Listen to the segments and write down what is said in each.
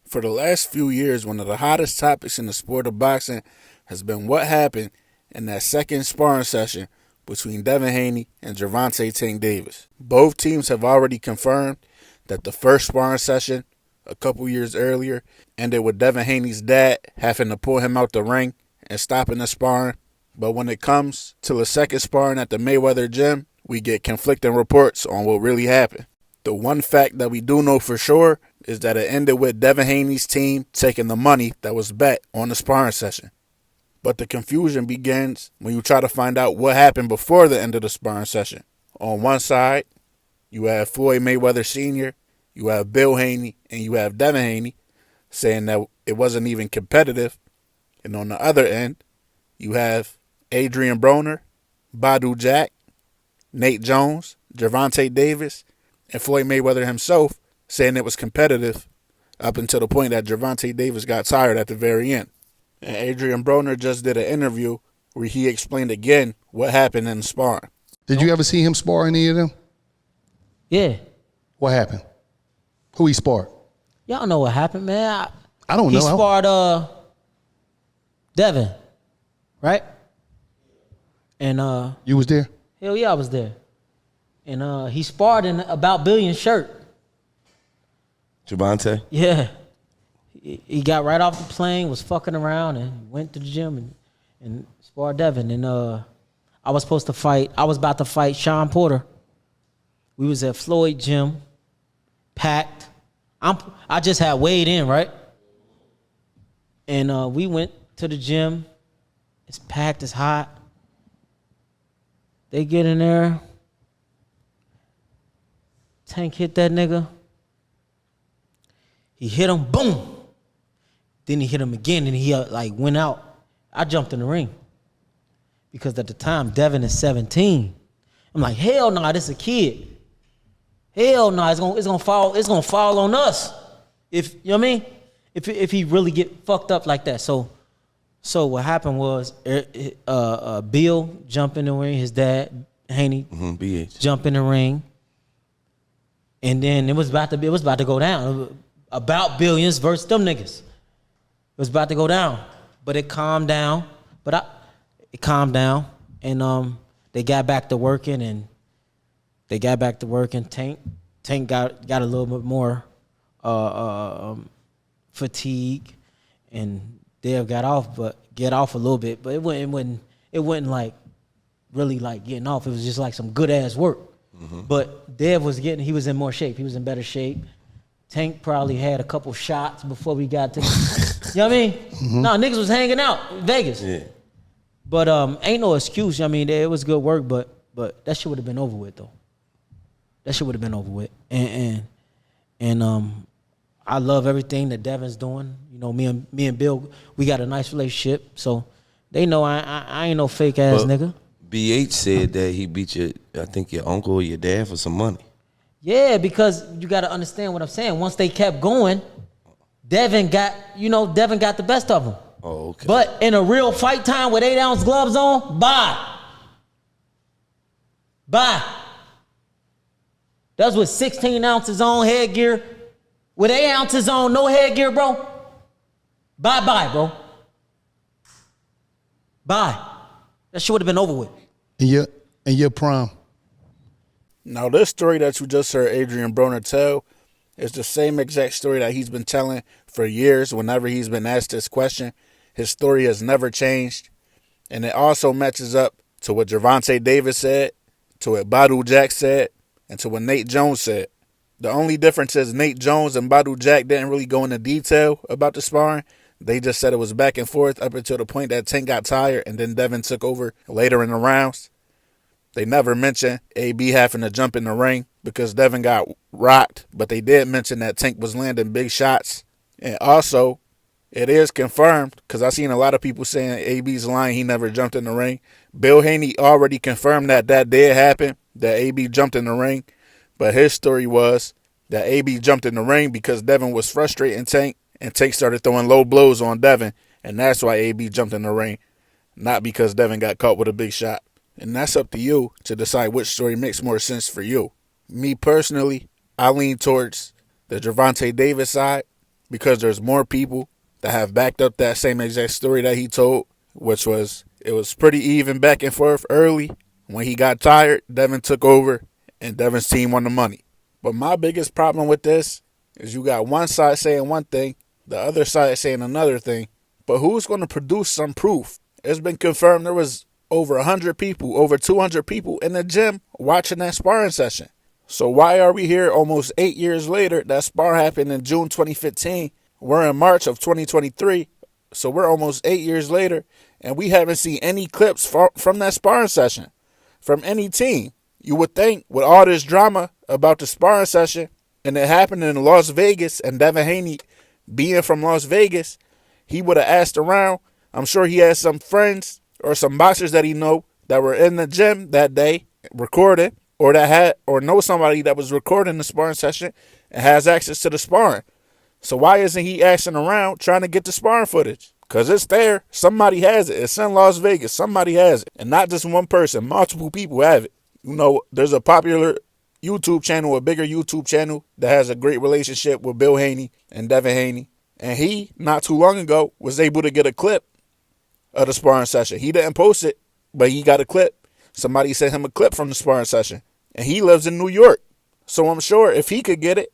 For the last few years, one of the hottest topics in the sport of boxing has been what happened in that second sparring session between Devin Haney and Gervonta Tank Davis. Both teams have already confirmed that the first sparring session a couple years earlier ended with Devin Haney's dad having to pull him out the ring and stopping the sparring. But when it comes to the second sparring at the Mayweather gym, we get conflicting reports on what really happened. The one fact that we do know for sure is that it ended with Devin Haney's team taking the money that was bet on the sparring session. But the confusion begins when you try to find out what happened before the end of the sparring session. On one side, you have Floyd Mayweather Sr., you have Bill Haney, and you have Devin Haney saying that it wasn't even competitive. And on the other end, you have Adrian Broner, Badu Jack, Nate Jones, Gervonta Davis, and Floyd Mayweather himself saying it was competitive up until the point that Gervonta Davis got tired at the very end. And Adrian Broner just did an interview where he explained again what happened in the sparring. Did you ever see him spar any of them? Yeah. What happened? Who he sparred? Y'all know what happened, man. I don't know. He sparred Devin, right? And You was there? hell yeah, I was there. And he sparred in About Billion shirt. Gervonta? Yeah. He got right off the plane, was fucking around, and went to the gym and sparred Devin. And I was about to fight Sean Porter. We was at Floyd gym, packed. I just had weighed in, right? And we went to the gym. It's packed, it's hot. They get in there. Tank hit that nigga. He hit him, boom. Then he hit him again, and he went out. I jumped in the ring because at the time Devin is 17. I'm like, hell no, this is a kid. Hell no, it's gonna fall on us. If you know what I mean, if he really get fucked up like that. So what happened was Bill jumped in the ring. His dad Haney BH. jump in the ring, and then it was about to go down. About Billions versus them niggas. It was about to go down, but it calmed down. It calmed down, and they got back to working, Tank got a little bit more fatigue, and Dev got off a little bit, but it wasn't like really like getting off. It was just like some good ass work. Mm-hmm. But Dev he was in more shape. He was in better shape. Tank probably had a couple shots before we got to, you know what I mean? Mm-hmm. No, niggas was hanging out in Vegas. Yeah. But ain't no excuse. I mean, it was good work, but that shit would have been over with though. That shit would have been over with. And I love everything that Devin's doing. You know, me and Bill, we got a nice relationship, so they know I ain't no fake ass nigga. BH said that he beat your uncle or your dad for some money. Yeah, because you got to understand what I'm saying. Once they kept going, Devin got the best of them. Oh, okay. But in a real fight time with 8-ounce gloves on, bye. That's with 16 ounces on headgear. With 8 ounces on, no headgear, bro. Bye, bro. Bye. That shit would have been over with. In your prime. Now, this story that you just heard Adrian Broner tell is the same exact story that he's been telling for years whenever he's been asked this question. His story has never changed. And it also matches up to what Gervonta Davis said, to what Badu Jack said, and to what Nate Jones said. The only difference is Nate Jones and Badu Jack didn't really go into detail about the sparring. They just said it was back and forth up until the point that Tank got tired and then Devin took over later in the rounds. They never mentioned AB having to jump in the ring because Devin got rocked, but they did mention that Tank was landing big shots. And also, it is confirmed, because I've seen a lot of people saying AB's lying, he never jumped in the ring. Bill Haney already confirmed that did happen, that AB jumped in the ring. But his story was that AB jumped in the ring because Devin was frustrating Tank, and Tank started throwing low blows on Devin, and that's why AB jumped in the ring, not because Devin got caught with a big shot. And that's up to you to decide which story makes more sense for you. Me personally, I lean towards the Gervonta Davis side, because there's more people that have backed up that same exact story that he told, which was it was pretty even back and forth early. When he got tired, Devin took over, and Devin's team won the money. But my biggest problem with this is you got one side saying one thing, the other side saying another thing. But who's going to produce some proof? It's been confirmed there was over 100 people, over 200 people in the gym watching that sparring session. So why are we here almost 8 years later? That spar happened in June 2015. We're in March of 2023. So we're almost 8 years later, and we haven't seen any clips from that sparring session from any team. You would think with all this drama about the sparring session, and it happened in Las Vegas, and Devin Haney being from Las Vegas, he would have asked around. I'm sure he has some friends or some boxers that he know that were in the gym that day recording, or that had or know somebody that was recording the sparring session and has access to the sparring. So why isn't he asking around trying to get the sparring footage? Because it's there. Somebody has it. It's in Las Vegas. Somebody has it. And not just one person. Multiple people have it. You know, there's a popular YouTube channel, a bigger YouTube channel that has a great relationship with Bill Haney and Devin Haney. And he, not too long ago, was able to get a clip of the sparring session. He didn't post it, but he got a clip. Somebody sent him a clip from the sparring session. And he lives in New York. So I'm sure if he could get it,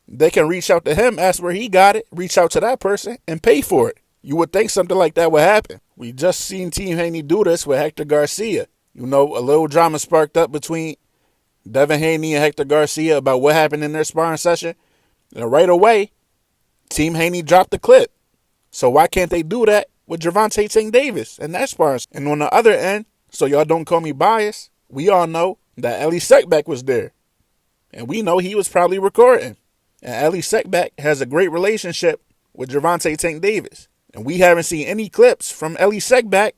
they can reach out to him, ask where he got it, reach out to that person, and pay for it. You would think something like that would happen. We just seen Team Haney do this with Hector Garcia. You know, a little drama sparked up between Devin Haney and Hector Garcia about what happened in their sparring session. And right away, Team Haney dropped the clip. So why can't they do that with Gervonta Tank Davis and that sparring? And on the other end, so y'all don't call me biased, we all know that Ellie Seckbeck was there. And we know he was probably recording. And Ellie Seckbeck has a great relationship with Gervonta Tank Davis. And we haven't seen any clips from Ellie Seckbeck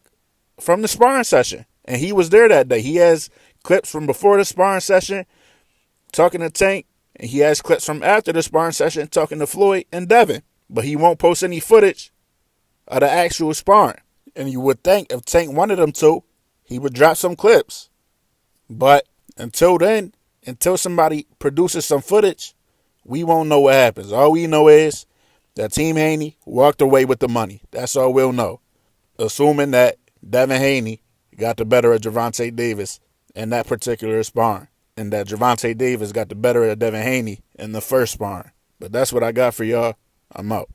from the sparring session. And he was there that day. He has clips from before the sparring session talking to Tank. And he has clips from after the sparring session talking to Floyd and Devin. But he won't post any footage of the actual sparring. And you would think if Tank wanted him to, he would drop some clips. But until then, until somebody produces some footage, we won't know what happens. All we know is that Team Haney walked away with the money. That's all we'll know. Assuming that Devin Haney got the better of Gervonta Davis in that particular sparring. And that Gervonta Davis got the better of Devin Haney in the first sparring. But that's what I got for y'all. I'm out.